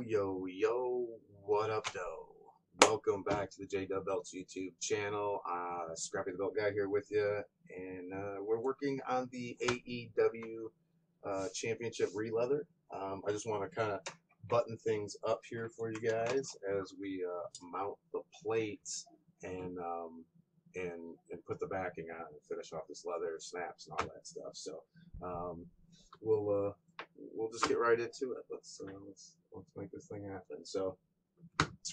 Yo, what up, though? Welcome back to the JWBelts YouTube channel. Scrappy the Belt Guy here with you, and we're working on the AEW Championship releather. I just want to kind of button things up here for you guys as we mount the plates and put the backing on and finish off this leather, snaps, and all that stuff. So we'll just get right into it. Let's make this thing happen. So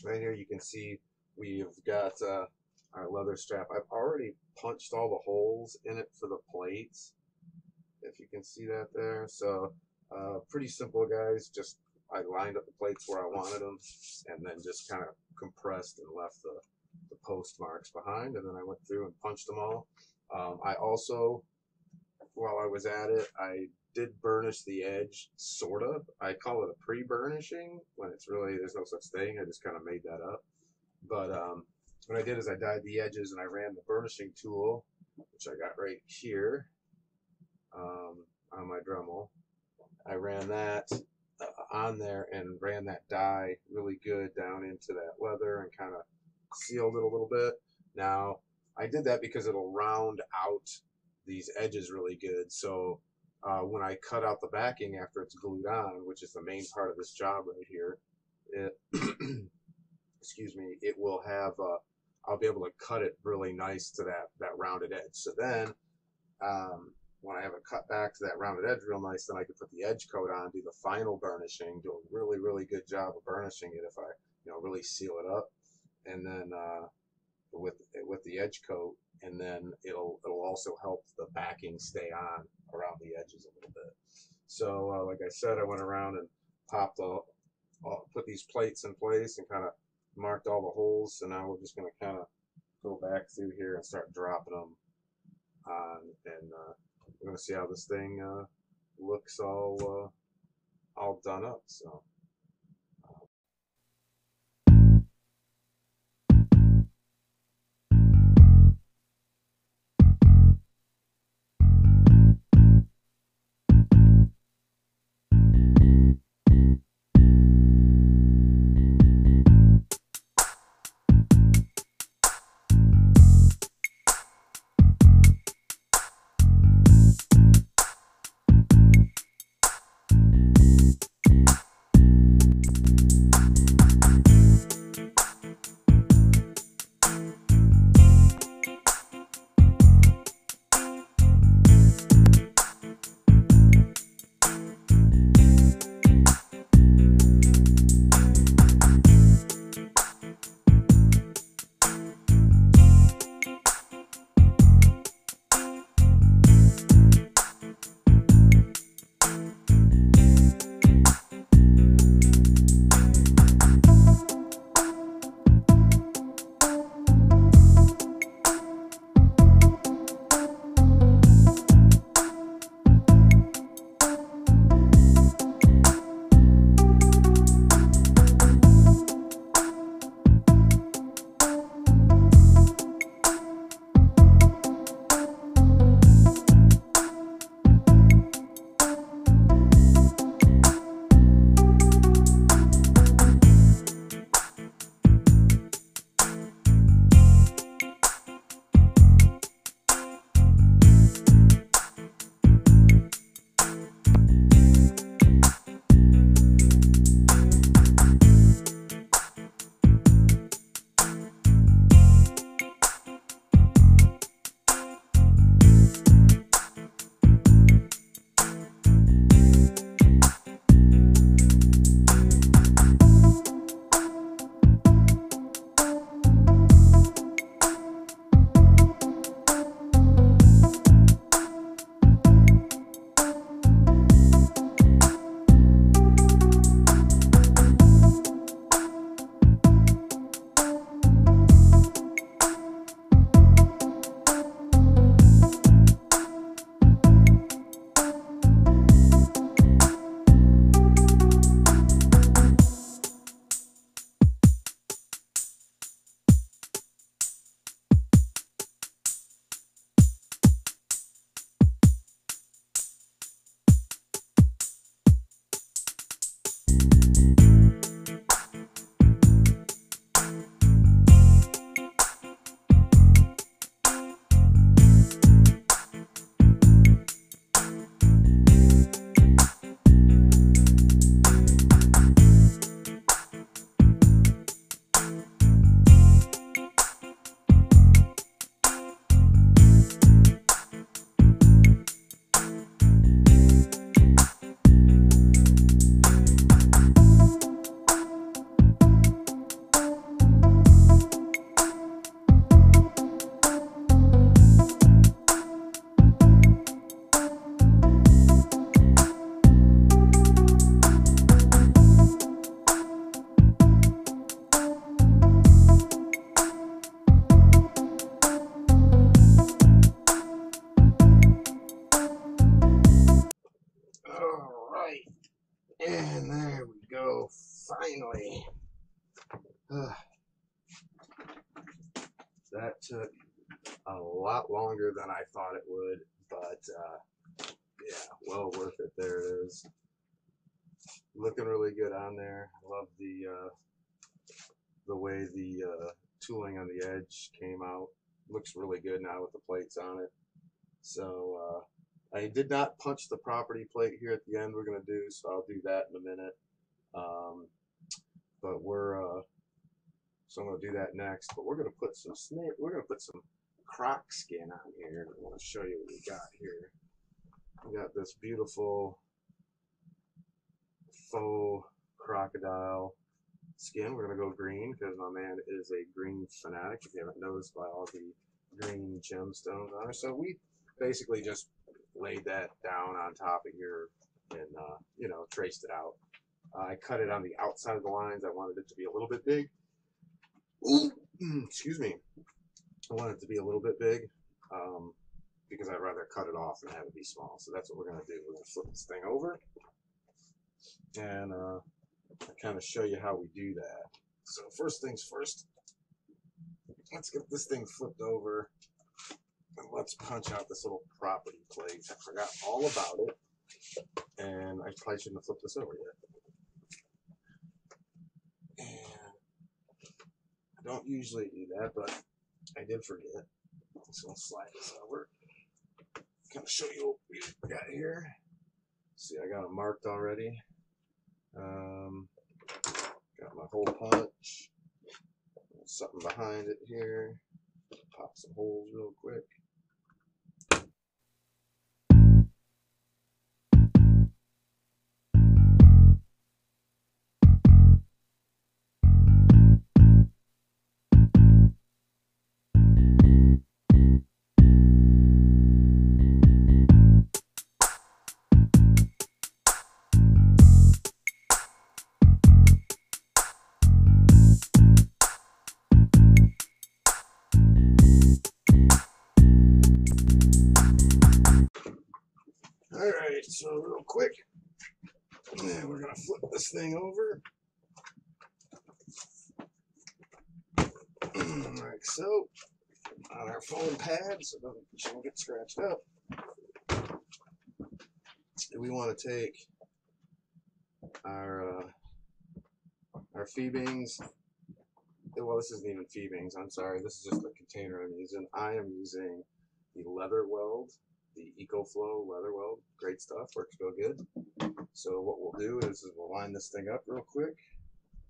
right here you can see we've got our leather strap. I've already punched all the holes in it for the plates, if you can see that there. So pretty simple, guys. Just I lined up the plates where I wanted them and then just kind of compressed and left the post marks behind, and then I went through and punched them all. I also, while I was at it, I did burnish the edge, sort of. I call it a pre-burnishing when it's really, there's no such thing. I just kind of made that up. But what I did is I dyed the edges and I ran the burnishing tool, which I got right here on my Dremel. I ran that on there and ran that dye really good down into that leather and kind of sealed it a little bit. Now, I did that because it'll round out these edges really good. So when I cut out the backing after it's glued on, which is the main part of this job right here, it excuse me, it will have I'll be able to cut it really nice to that rounded edge. So then when I have it cut back to that rounded edge real nice, then I can put the edge coat on, do the final burnishing, do a really good job of burnishing it if I really seal it up, and then with the edge coat, and then it'll also help the backing stay on around the edges a little bit. So like I said, I went around and popped put these plates in place and kind of marked all the holes. So now we're just going to kind of go back through here and start dropping them on, and we're going to see how this thing looks all done up. So. longer than I thought it would, but yeah, well worth it. There it is. Looking really good on there. I love the way the tooling on the edge came out. Looks really good now with the plates on it. So I did not punch the property plate here at the end we're going to do, so I'll do that in a minute. But so I'm going to do that next. But we're going to put some croc skin on here. I want to show you what we got here. We got this beautiful faux crocodile skin. We're going to go green because my man is a green fanatic, if you haven't noticed by all the green gemstones on it. So we basically just laid that down on top of here and you know, traced it out. I cut it on the outside of the lines. I wanted it to be a little bit big. Ooh, excuse me. I wanted it to be a little bit big because I'd rather cut it off than have it be small. So that's what we're going to do. We're going to flip this thing over and kind of show you how we do that. So first things first, let's get this thing flipped over and let's punch out this little property plate. I forgot all about it, and I probably shouldn't have flipped this over yet. And I don't usually do that, but I did forget. So I'll slide this over. Kind of show you what we got here. See, I got them marked already. Got my hole punch. Something behind it here. Pop some holes real quick. Alright, so real quick, we're going to flip this thing over. Like so, on our foam pad so it doesn't get scratched up. We want to take our fee-bings. Well, this isn't even fee-bings, I'm sorry. This is just the container I'm using. I am using the leather weld, the EcoFlow leather weld. Great stuff, works real good. So what we'll do is we'll line this thing up real quick.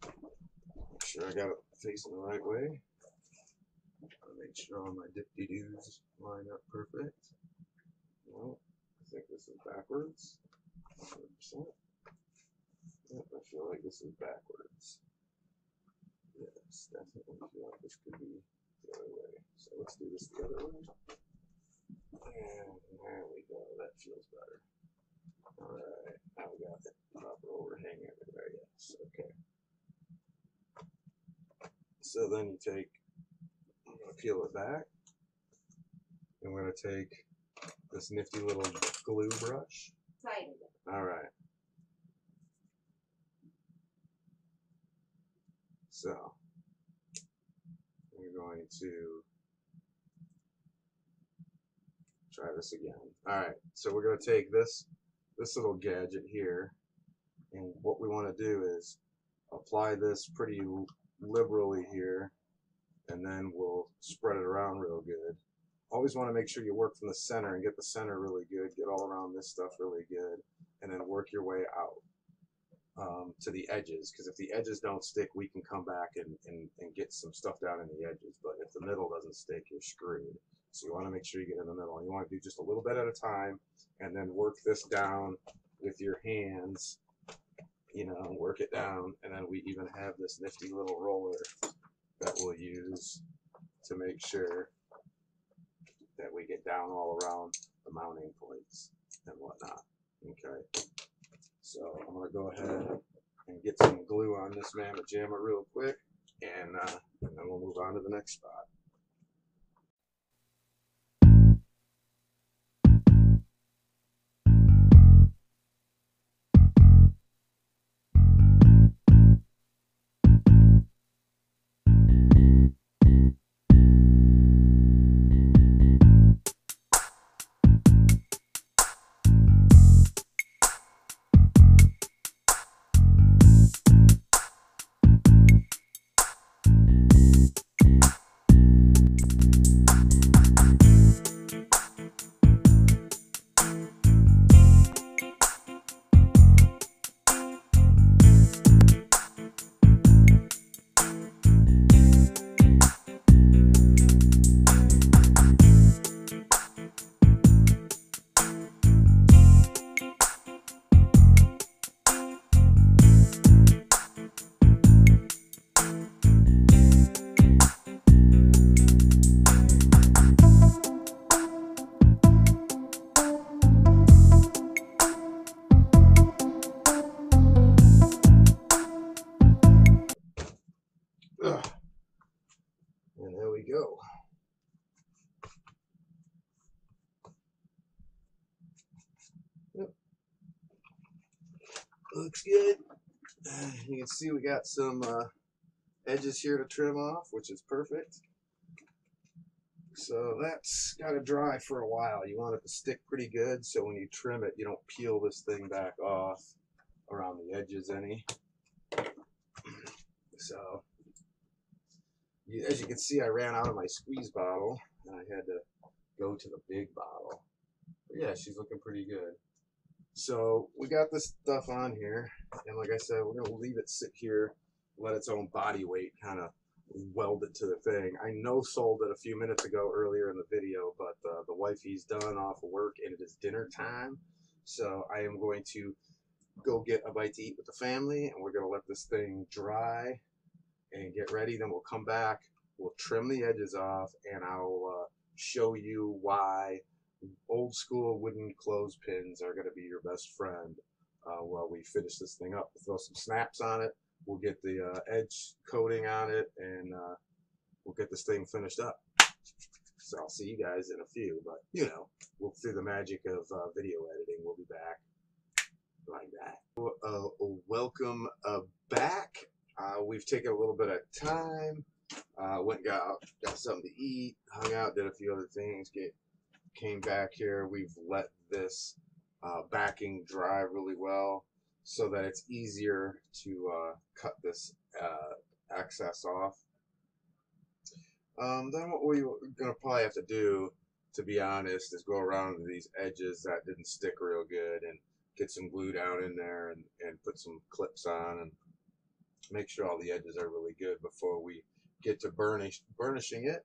Make sure I got it facing the right way. Make sure all my dip-de-doos line up perfect. Well, I think this is backwards. 100%. Yep, I feel like this is backwards. Yes, definitely feel like this could be the other way. So let's do this the other way. And there we go. That feels better. Alright, now we got the proper overhang everywhere. Yes, okay. So then you take, I'm going to peel it back. And we're going to take this nifty little glue brush. Alright. So, we're going to try this again. Alright, so we're going to take this little gadget here, and what we want to do is apply this pretty liberally here, and then we'll spread it around real good. Always want to make sure you work from the center and get the center really good, get all around this stuff really good, and then work your way out to the edges, because if the edges don't stick, we can come back and get some stuff down in the edges, but if the middle doesn't stick, you're screwed. So you want to make sure you get in the middle, and you want to do just a little bit at a time, and then work this down with your hands, you know, work it down, and then we even have this nifty little roller that we'll use to make sure that we get down all around the mounting points and whatnot. Okay, so I'm going to go ahead and get some glue on this mamma jamma real quick, and then we'll move on to the next spot. Yep. Looks good. You can see we got some edges here to trim off, which is perfect. So that's got to dry for a while. You want it to stick pretty good, so when you trim it, you don't peel this thing back off around the edges any. So, as you can see, I ran out of my squeeze bottle, and I had to go to the big bottle. But yeah, she's looking pretty good. So we got this stuff on here, and like I said, we're going to leave it sit here, let its own body weight kind of weld it to the thing. I no-sold it a few minutes ago earlier in the video, but the wifey's done off of work, and it is dinner time. So I am going to go get a bite to eat with the family, and we're going to let this thing dry and get ready. Then we'll come back, we'll trim the edges off, and I'll show you why old school wooden clothespins are going to be your best friend while we finish this thing up. We'll throw some snaps on it, we'll get the edge coating on it, and we'll get this thing finished up. So I'll see you guys in a few, but you know, we'll through the magic of video editing, we'll be back like that. Welcome back. We've taken a little bit of time, went and got something to eat, hung out, did a few other things, came back here. We've let this backing dry really well so that it's easier to cut this excess off. Then what we're going to probably have to do, to be honest, is go around to these edges that didn't stick real good and get some glue down in there and put some clips on and make sure all the edges are really good before we get to burnishing it.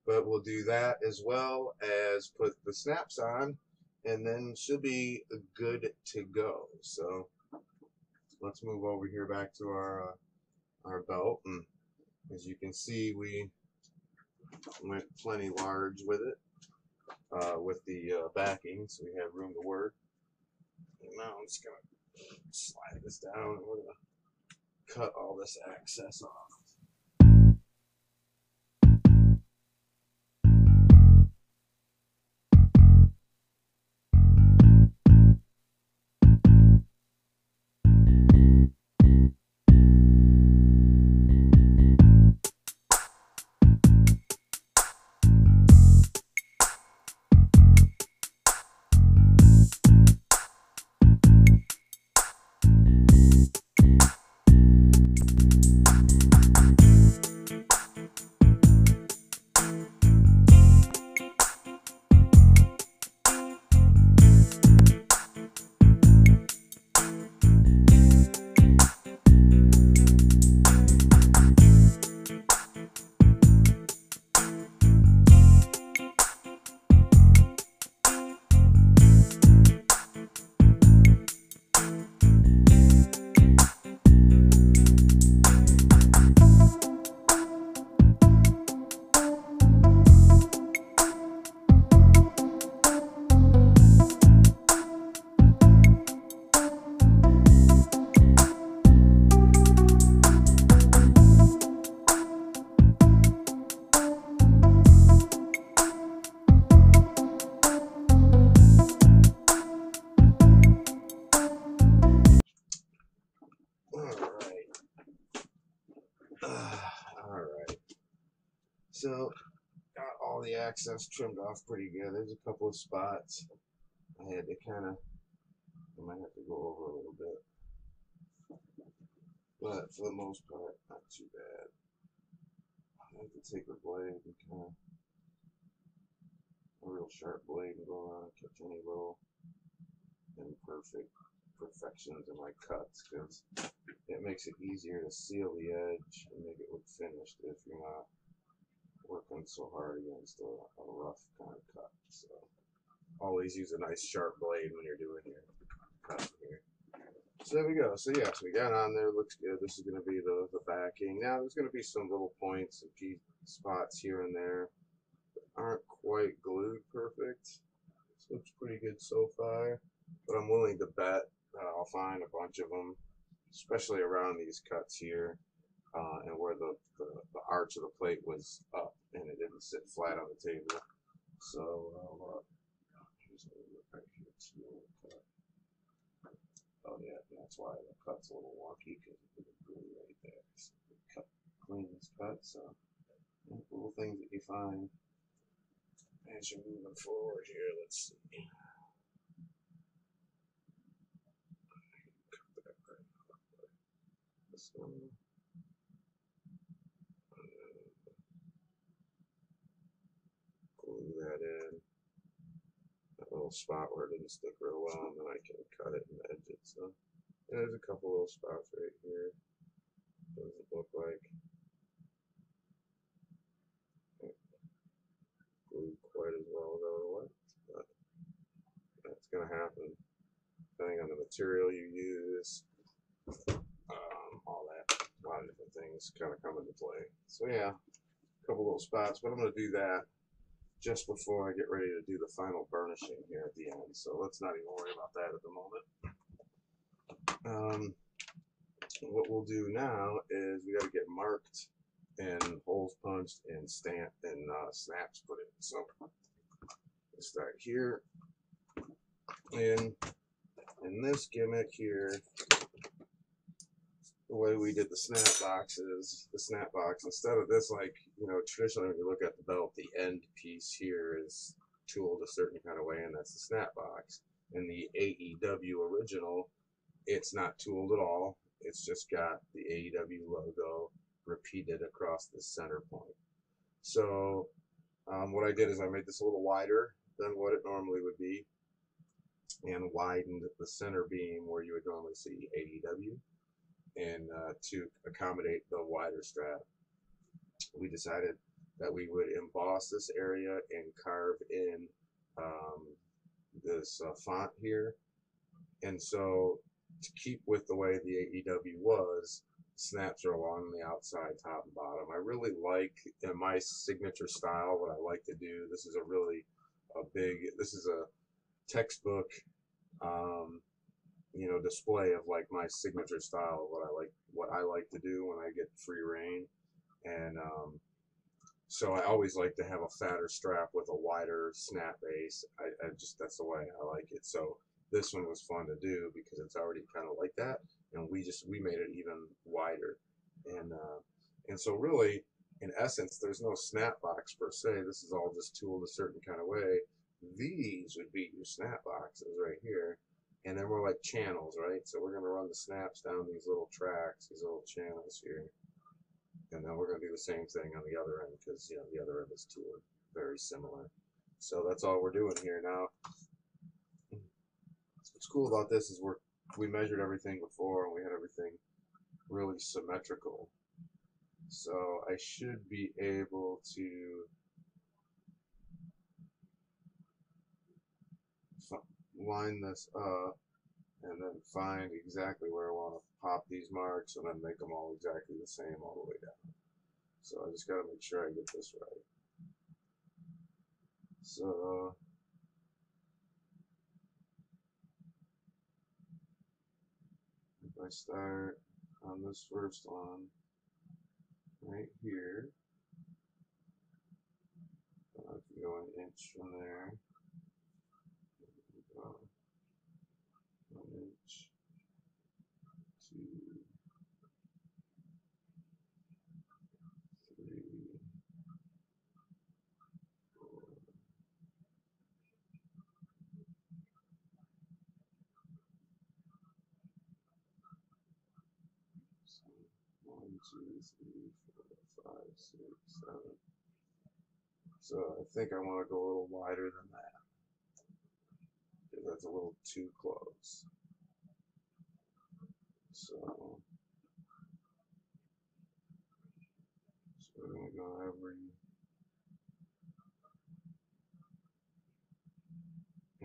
But we'll do that as well as put the snaps on, and then she'll be good to go. So let's move over here back to our belt, and as you can see, we went plenty large with it, with the backing, so we have room to work. And now I'm just gonna slide this down, and we're gonna cut all this excess off. Alright, so got all the excess trimmed off pretty good. There's a couple of spots I had to I might have to go over a little bit, but for the most part, not too bad. I have to take a blade and a real sharp blade and go around and catch any little imperfections in my cuts, because it makes it easier to seal the edge and make it look finished if you're not working so hard against a rough kind of cut. So always use a nice sharp blade when you're doing your cut here. So there we go. So yeah, so we got on there, looks good. This is going to be the backing. Now there's going to be some little points and key spots here and there that aren't quite glued perfect. This looks pretty good so far, but I'm willing to bet that I'll find a bunch of them, especially around these cuts here, and where the arch of the plate was up and it didn't sit flat on the table. So here's a little bit right here too. That's why the cut's a little wonky because it didn't glue right there. So cut, clean this cut. So little things that you find as you're moving forward here. Let's see. Cut that right off. This one. Glue that in. That little spot where it didn't stick real well, and then I can cut it and edge it. So there's a couple little spots right here. Doesn't look like glued quite as well though, but that's gonna happen depending on the material you use. All that, a lot of different things kind of come into play. So yeah, a couple little spots, but I'm gonna do that just before I get ready to do the final burnishing here at the end. So let's not even worry about that at the moment. What we'll do now is we got to get marked and holes punched and stamped and snaps put in. So let's start here. And in this gimmick here, the way we did the snap boxes, the snap box, instead of this, like, you know, traditionally when you look at the belt, the end piece here is tooled a certain kind of way, and that's the snap box. In the AEW original, it's not tooled at all. It's just got the AEW logo repeated across the center point. So what I did is I made this a little wider than what it normally would be, and widened the center beam where you would normally see AEW. And to accommodate the wider strap, we decided that we would emboss this area and carve in this font here. And so to keep with the way the AEW was, snaps are along the outside, top and bottom. I really like, in my signature style, what I like to do, this is this is a textbook you know, display of like my signature style, what I like to do when I get free reign. And so I always like to have a fatter strap with a wider snap base. I just, that's the way I like it. So this one was fun to do because it's already kind of like that, and we made it even wider. And so really, in essence, there's no snap box per se. This is all just tooled a certain kind of way. These would be your snap boxes right here. And then we're like channels, right? So we're going to run the snaps down these little tracks, these little channels here. And then we're going to do the same thing on the other end because, you know, the other end is tooled very similar. So that's all we're doing here now. What's cool about this is we measured everything before and we had everything really symmetrical. So I should be able to line this up and then find exactly where I want to pop these marks and then make them all exactly the same all the way down. So I just got to make sure I get this right. So if I start on this first one right here, I can go an inch from there. 1 inch, 2, 3, 4. So 1, 2, 3, 4, 5, 6, 7. So I think I want to go a little wider than that, because that's a little too close. So we're going to go every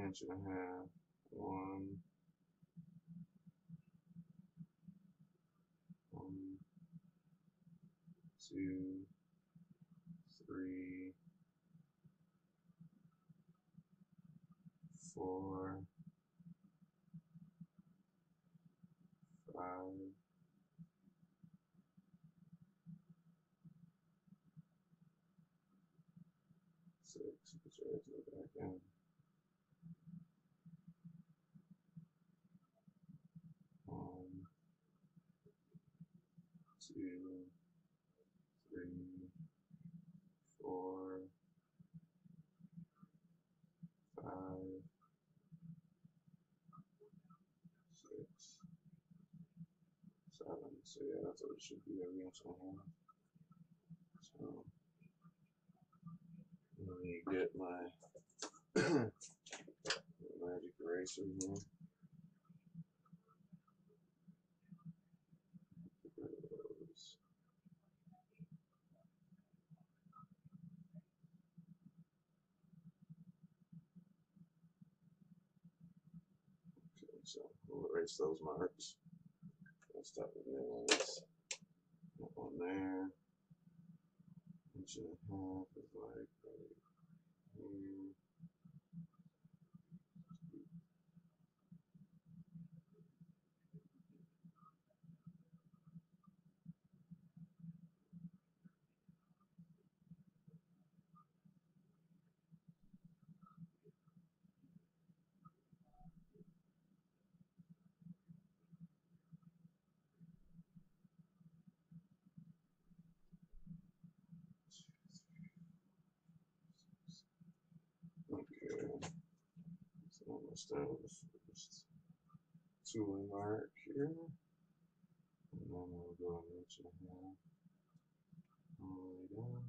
inch and a half. 1, 2, 3, 4, 5, 6, which is right to the back end. 1, 2, 3, 4, 5, 6, 7. So yeah, that's what it should be every once in a while. So let me get my magic eraser here. Okay, so we'll erase those marks. Let's start with nails. That one there. 1.5 is like right here. Okay, so almost done with the first tooling mark here. And then we'll go 1.5 all the way down.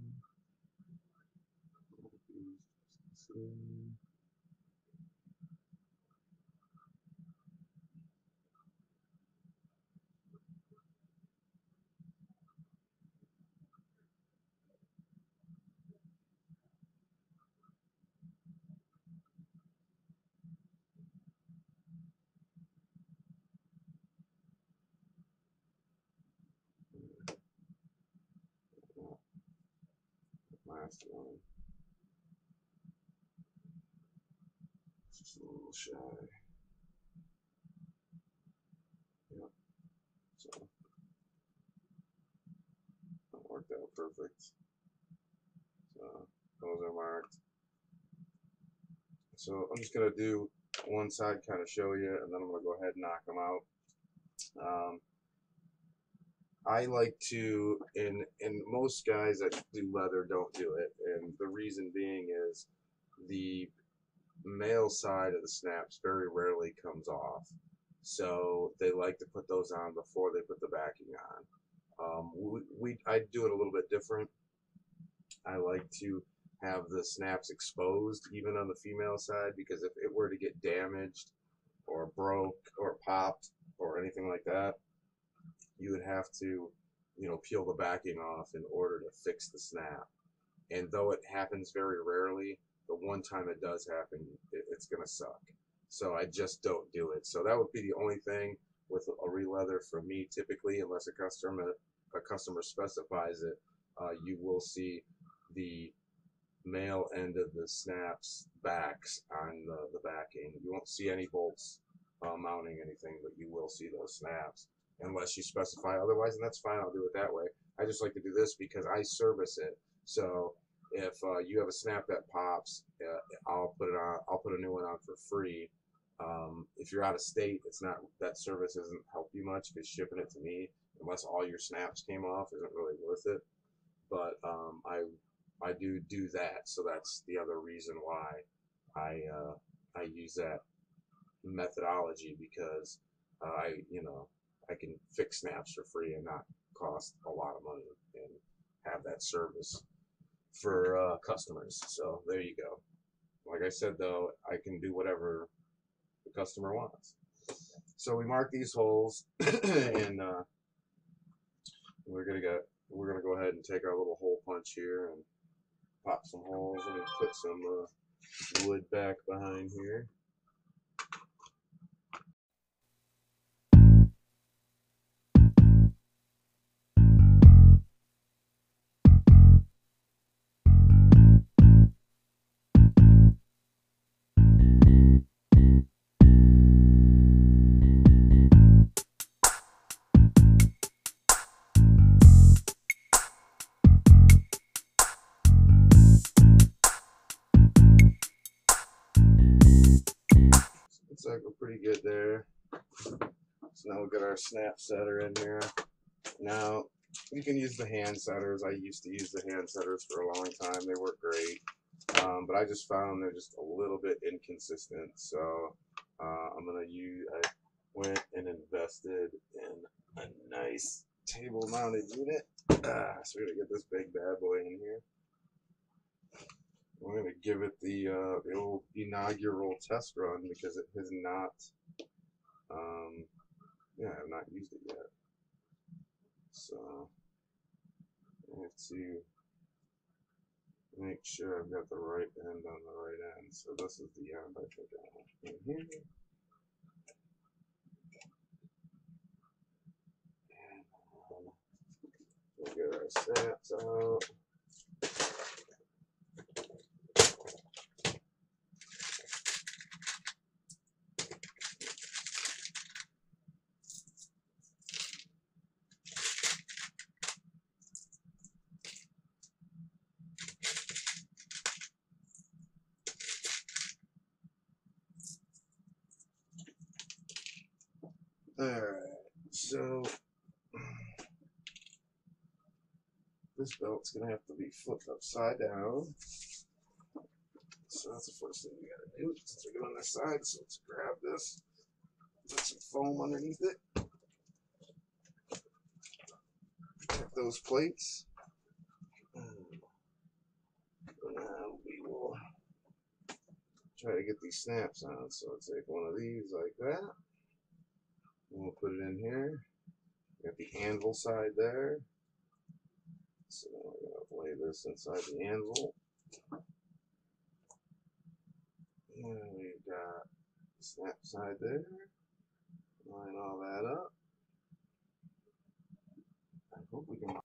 Last one. Just a little shy. Yep. So that worked out perfect. So those are marked. So I'm just gonna do one side, kind of show you, and then I'm gonna go ahead and knock them out. I like to, and most guys that do leather don't do it, and the reason being is the male side of the snaps very rarely comes off, so they like to put those on before they put the backing on. I do it a little bit different. I like to have the snaps exposed even on the female side, because if it were to get damaged or broke or popped or anything like that, you would have to, peel the backing off in order to fix the snap. And though it happens very rarely, the one time it does happen, it's gonna suck. So I just don't do it. So that would be the only thing with a releather for me, typically, unless a customer specifies it. You will see the male end of the snaps backs on the backing. You won't see any bolts mounting anything, but you will see those snaps unless you specify otherwise, and that's fine. I'll do it that way. I just like to do this because I service it. So if you have a snap that pops, I'll put it on. I'll put a new one on for free. If you're out of state, it's not, that service doesn't help you much, because shipping it to me, unless all your snaps came off, isn't really worth it. But I do that, so that's the other reason why I use that methodology, because I can fix snaps for free and not cost a lot of money, and have that service for customers. So there you go. Like I said, though, I can do whatever the customer wants. So we mark these holes, and we're gonna go ahead and take our little hole punch here and pop some holes, and put some wood back behind here. Looks like we're pretty good there. So now we'll get our snap setter in here. Now You can use the hand setters. I used to use the hand setters for a long time. They work great. But I just found they're just a little bit inconsistent. So I'm going to use, I went and invested in a nice table mounted unit. So we're going to get this big bad boy in here. We're going to give it the old inaugural test run because it has not, yeah, I've not used it yet. So I have to make sure I've got the right end on the right end. So this is the end I think I want in here. And we'll get our snaps out. Alright, so this belt's gonna have to be flipped upside down. So that's the first thing we gotta do since we're doing this side. So let's grab this, put some foam underneath it, protect those plates. And we will try to get these snaps on. So I'll take one of these like that. And we'll put it in here. Got the anvil side there. So we're gonna lay this inside the anvil. And we've got the snap side there. Line all that up. I hope we can.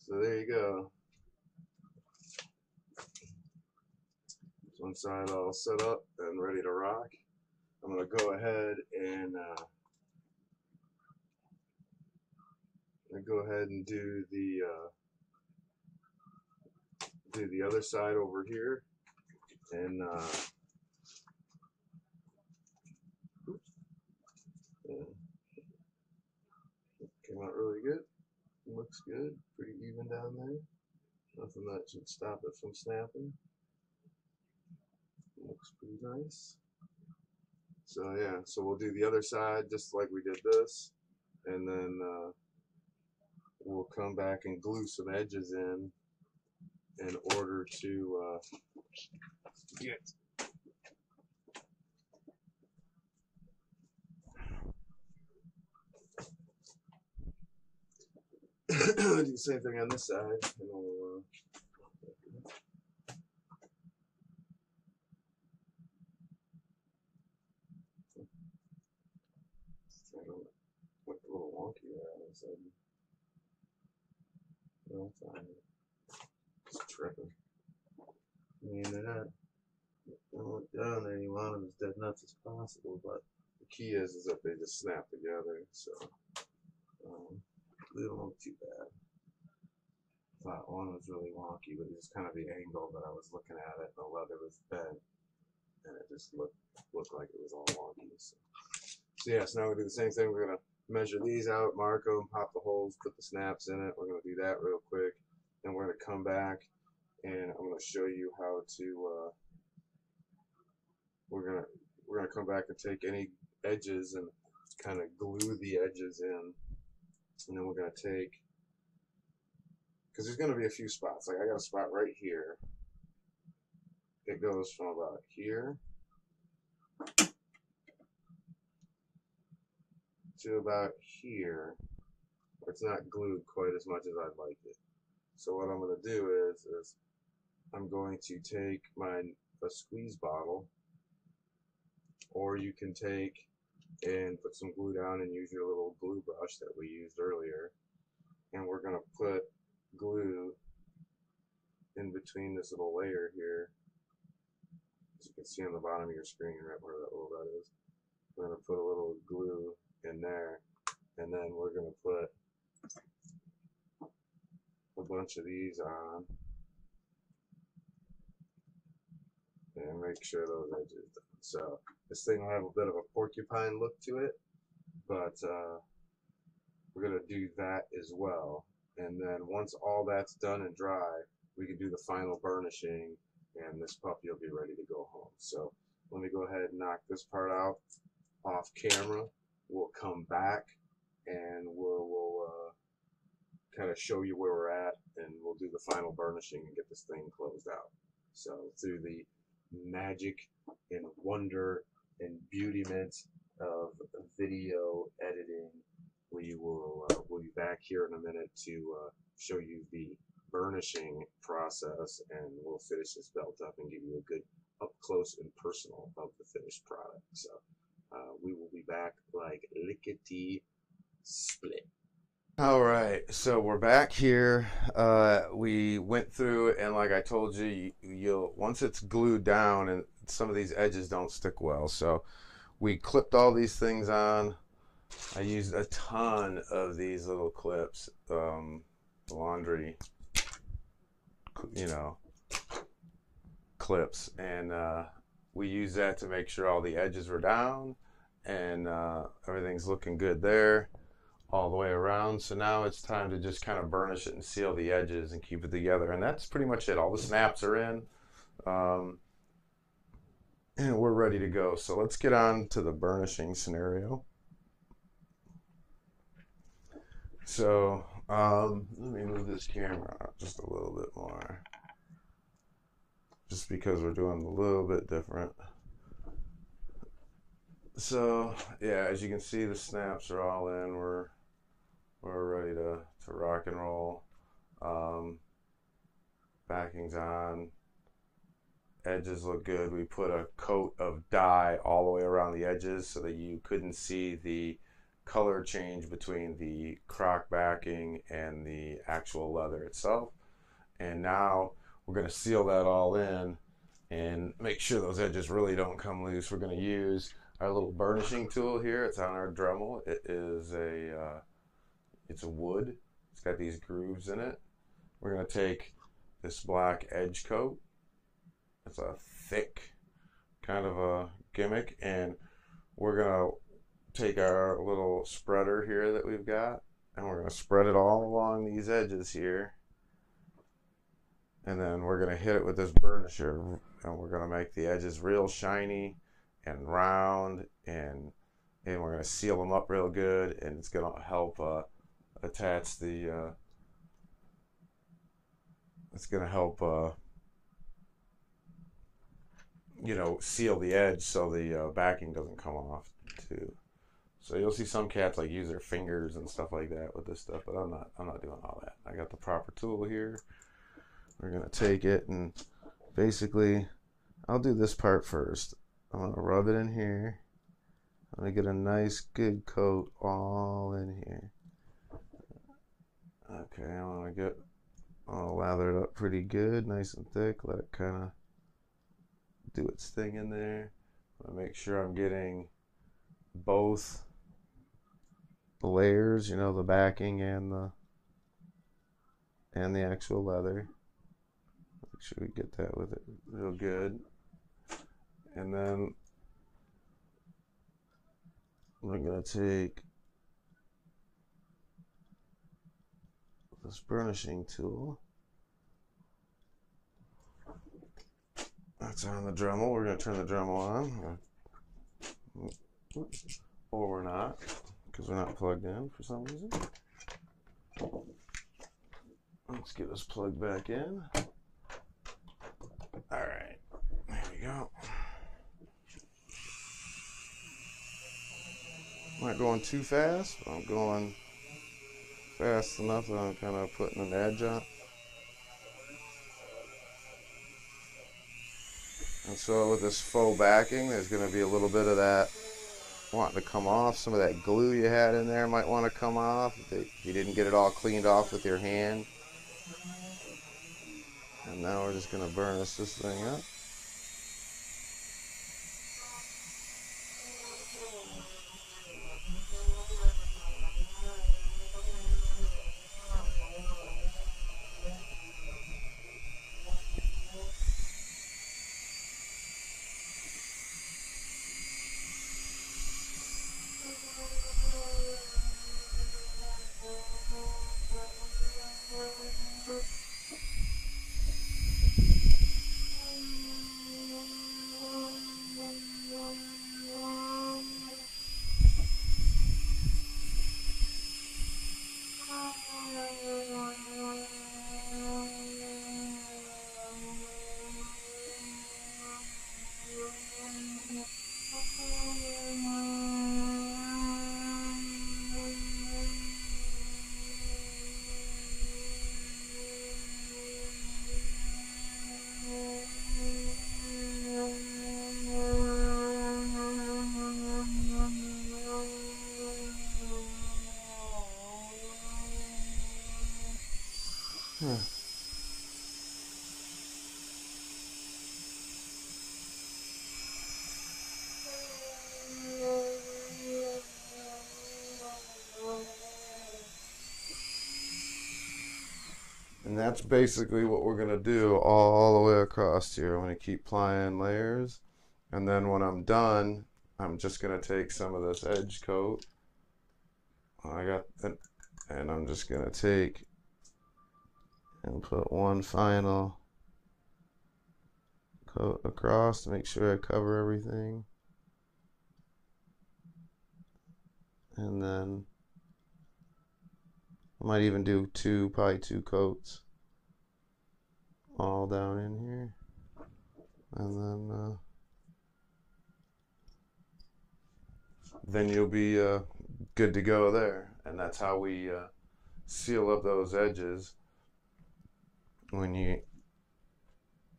So there you go. One side all set up and ready to rock. I'm going to go ahead and do the other side over here, and yeah, came out really good. Looks good, pretty even down there. Nothing that should stop it from snapping. Looks pretty nice. So yeah, so we'll do the other side just like we did this, and then we'll come back and glue some edges in order to get do the same thing on this side. And we'll, went a little wonky there all of a sudden. No, it's fine. Just tripping. I mean, they're not down there. You want them as dead nuts as possible, but the key is that they just snap together. So they don't look too bad. Thought one was really wonky, but it's kind of the angle that I was looking at it. The leather was bent, and it just looked like it was all wonky. So yeah, so now we do the same thing. We're gonna measure these out, mark them, pop the holes, put the snaps in it. We're gonna do that real quick, and we're gonna come back and I'm going to show you how to. We're gonna come back and take any edges and kind of glue the edges in, and then we're gonna take, because there's gonna be a few spots. Like I got a spot right here. It goes from about here to about here. It's not glued quite as much as I'd like it. So what I'm going to do is I'm going to take a squeeze bottle, or you can take and put some glue down and use your little glue brush that we used earlier, and we're going to put glue in between this little layer here. As you can see on the bottom of your screen right where that little dot is. We're going to put a little glue in there, and then we're going to put a bunch of these on and make sure those edges done. So this thing will have a bit of a porcupine look to it, but we're going to do that as well. And then once all that's done and dry, we can do the final burnishing, and this puppy will be ready to go home. So let me go ahead and knock this part out off camera. We'll come back and we'll kind of show you where we're at, and we'll do the final burnishing and get this thing closed out. So through the magic and wonder and beautyment of video editing, we'll be back here in a minute to show you the burnishing process, and we'll finish this belt up and give you a good up close and personal of the finished product. So we will be back like lickety split. All right, so we're back here. We went through, and like I told you, you'll once it's glued down, and some of these edges don't stick well, so we clipped all these things on. I used a ton of these little clips, laundry, clips, and we use that to make sure all the edges were down, and everything's looking good there all the way around. So now it's time to just kind of burnish it and seal the edges and keep it together, and that's pretty much it. All the snaps are in, and we're ready to go. So let's get on to the burnishing scenario. So let me move this camera up just a little bit more, just because we're doing a little bit different. So yeah, as you can see, the snaps are all in. We're ready to rock and roll. Backing's on. Edges look good. We put a coat of dye all the way around the edges so that you couldn't see the color change between the croc backing and the actual leather itself. And now we're going to seal that all in and make sure those edges really don't come loose. We're going to use our little burnishing tool here. It's on our Dremel. It is it's a wood. It's got these grooves in it. We're going to take this black edge coat. It's a thick kind of a gimmick, and we're going to take our little spreader here that we've got, and we're going to spread it all along these edges here, and then we're going to hit it with this burnisher, and we're going to make the edges real shiny and round, and we're going to seal them up real good, and it's going to help attach the it's going to help seal the edge so the backing doesn't come off too. So you'll see some cats like use their fingers and stuff like that with this stuff, but I'm not doing all that. I got the proper tool here. We're gonna take it, and basically I'll do this part first. I'm gonna rub it in here. I'm gonna get a nice good coat all in here. Okay, I want to get all lathered up pretty good, nice and thick. Let it kind of do its thing in there. I make sure I'm getting both the layers, the backing and the actual leather. Make sure we get that with it real good. And then we're gonna take this burnishing tool That's on the Dremel. We're going to turn the Dremel on. Or we're not, because we're not plugged in for some reason. Let's get us plugged back in. All right, there we go. I'm not going too fast, but I'm going fast enough that I'm kind of putting an edge on. And so with this faux backing, there's going to be a little bit of that wanting to come off. Some of that glue you had in there might want to come off if you didn't get it all cleaned off with your hand. And now we're just going to burnish this thing up. And that's basically what we're going to do all the way across here. I'm going to keep applying layers. And then when I'm done, I'm just going to take some of this edge coat. And I'm just going to take and put one final coat across to make sure I cover everything. And then I might even do probably two coats all down in here. And then you'll be good to go there. And that's how we seal up those edges. When you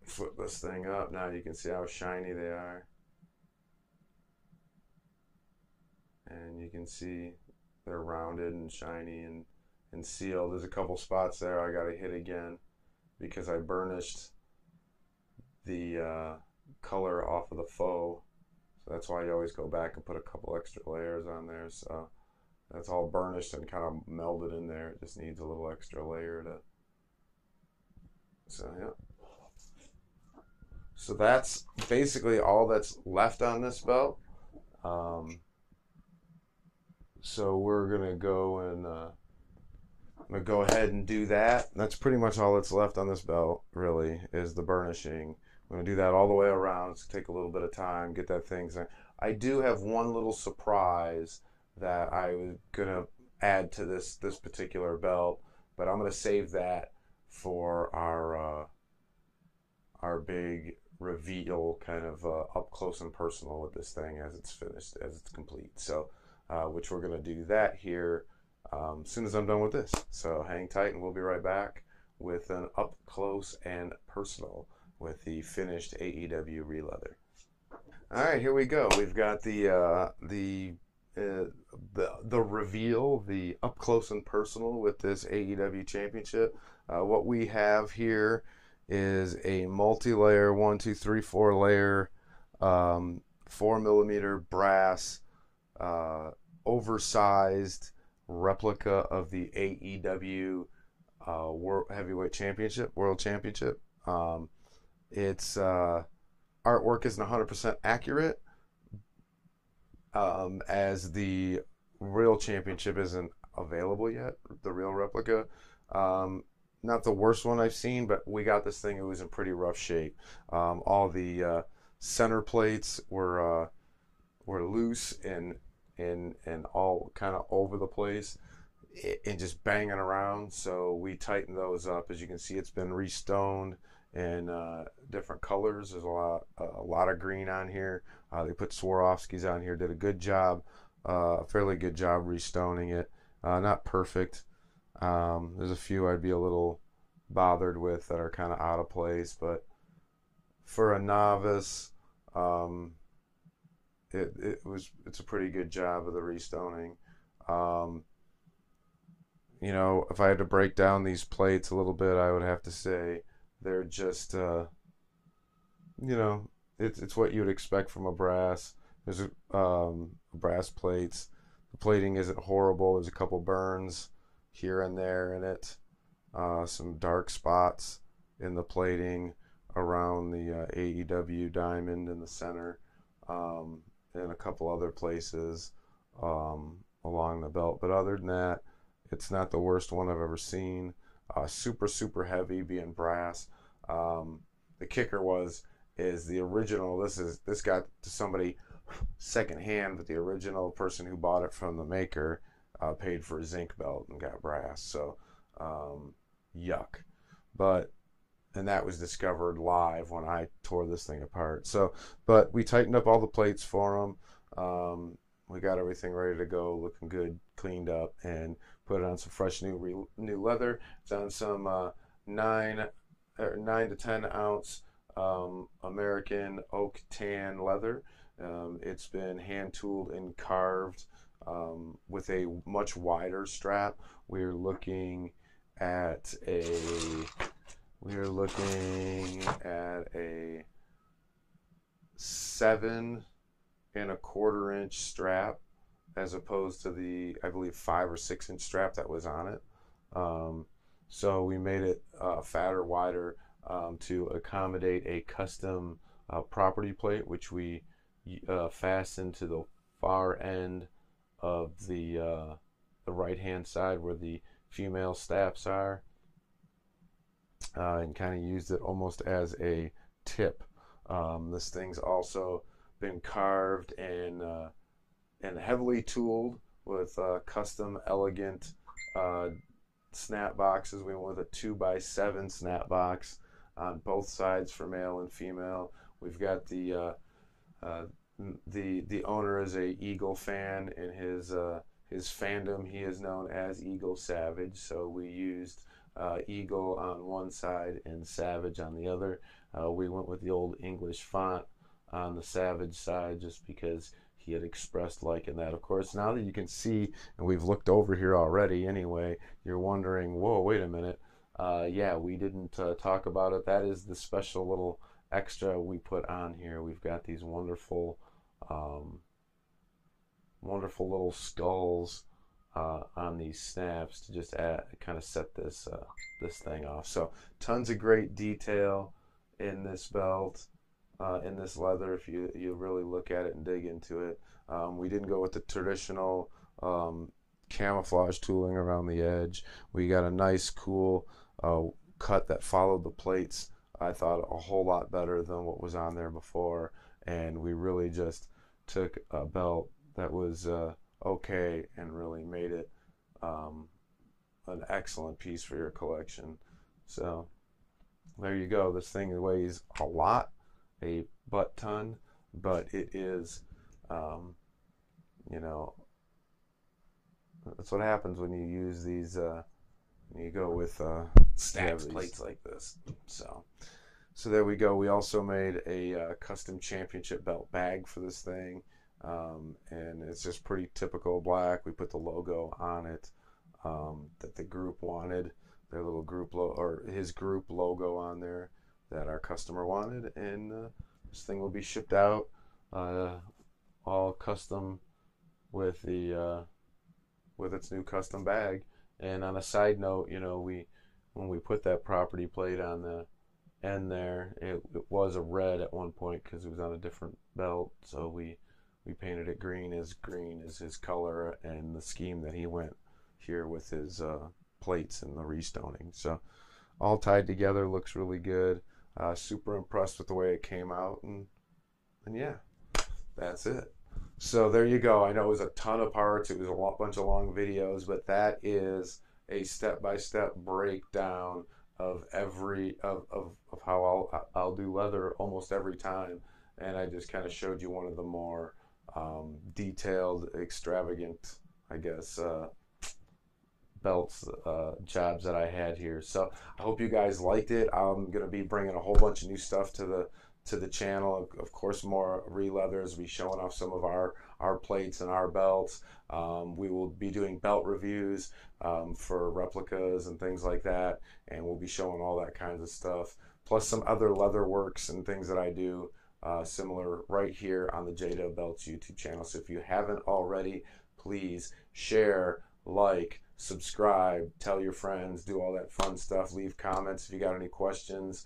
flip this thing up, now you can see how shiny they are. And you can see they're rounded and shiny and sealed. There's a couple spots there I got to hit again because I burnished the color off of the faux. So that's why you always go back and put a couple extra layers on there. So that's all burnished and kind of melded in there. It just needs a little extra layer to. So yeah. So that's basically all that's left on this belt. So we're gonna go and I'm gonna go ahead and do that. That's pretty much all that's left on this belt, really, is the burnishing. I'm gonna do that all the way around. It's gonna take a little bit of time, get that thing. I do have one little surprise that I was gonna add to this particular belt, but I'm gonna save that for our big reveal, kind of up close and personal with this thing as it's finished, as it's complete. So, which we're gonna do that here as soon as I'm done with this. So hang tight, and we'll be right back with an up close and personal with the finished AEW releather. All right, here we go. We've got the reveal, the up close and personal with this AEW championship. What we have here is a multi-layer 1, 2, 3, 4 layer 4mm brass oversized replica of the AEW World Heavyweight Championship, World Championship. Its artwork isn't 100% accurate, as the real championship isn't available yet, the real replica. not the worst one I've seen, but we got this thing. It was in pretty rough shape. All the center plates were loose and all kind of over the place and just banging around. So we tightened those up. As you can see, it's been restoned in different colors. There's a lot of green on here. They put Swarovskis on here. Did a good job, a fairly good job restoning it. Not perfect. There's a few I'd be a little bothered with that are kind of out of place, but for a novice, it's a pretty good job of the restoning. Um, if I had to break down these plates a little bit, I would have to say they're just it's what you would expect from a brass. There's brass plates. The plating isn't horrible. There's a couple burns here and there in it. Some dark spots in the plating around the AEW diamond in the center, and a couple other places along the belt. But other than that, it's not the worst one I've ever seen. Super heavy, being brass. The kicker is the original. This got to somebody secondhand, but the original person who bought it from the maker paid for a zinc belt and got brass. So yuck. And that was discovered live when I tore this thing apart. So, but we tightened up all the plates for them. We got everything ready to go, looking good, cleaned up, and put it on some fresh new leather. It's on some 9 to 10 ounce American oak tan leather. It's been hand tooled and carved with a much wider strap. We're looking at a 7 1/4 inch strap, as opposed to the, I believe, 5 or 6 inch strap that was on it. So we made it fatter, wider, to accommodate a custom property plate, which we fastened to the far end of the right hand side where the female staps are, and kind of used it almost as a tip. This thing's also been carved and heavily tooled with custom elegant snap boxes. We went with a 2x7 snap box on both sides for male and female. We've got the owner is a Eagle fan. In his fandom, he is known as Eagle Savage. So we used Eagle on one side and Savage on the other. We went with the old English font on the Savage side just because he had expressed liking that. Of course, now that you can see, and we've looked over here already anyway, you're wondering, whoa, wait a minute. Yeah, we didn't talk about it. That is the special little extra we put on here. We've got these wonderful little skulls on these snaps to just kind of set this thing off. So tons of great detail in this belt, in this leather, if you really look at it and dig into it. We didn't go with the traditional camouflage tooling around the edge. We got a nice, cool cut that followed the plates, I thought, a whole lot better than what was on there before. And we really just took a belt that was okay and really made it an excellent piece for your collection. So there you go. This thing weighs a lot, a butt ton, but it is, that's what happens when you use these, when you go with stacked plates like this. So there we go. We also made a custom championship belt bag for this thing, and it's just pretty typical black. We put the logo on it that the group wanted, their little group or his group logo on there that our customer wanted, and this thing will be shipped out all custom with the with its new custom bag. And on a side note, when we put that property plate on the end there, it was a red at one point because it was on a different belt, so we painted it green as his color and the scheme that he went here with his plates and the restoning. So all tied together, looks really good. Super impressed with the way it came out, and yeah, that's it. So there you go. I know it was a ton of parts. It was a bunch of long videos, but that is a step-by-step breakdown of of how I'll do leather almost every time. And I just kind of showed you one of the more detailed, extravagant, I guess, belts jobs that I had here. So I hope you guys liked it. I'm gonna be bringing a whole bunch of new stuff to the channel. Of course, more re-leathers. We'll be showing off some of our plates and our belts. We will be doing belt reviews for replicas and things like that, and we'll be showing all that kinds of stuff, plus some other leather works and things that I do similar right here on the JW Belts YouTube channel. So if you haven't already, please share, like, subscribe, tell your friends, do all that fun stuff. Leave comments if you got any questions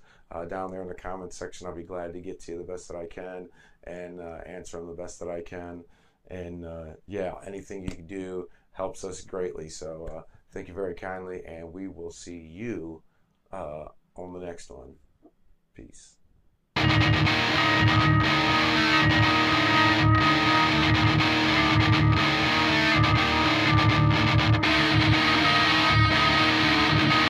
down there in the comments section. I'll be glad to get to you the best that I can and answer them the best that I can. And yeah, anything you can do helps us greatly. So thank you very kindly, and we will see you on the next one. Peace.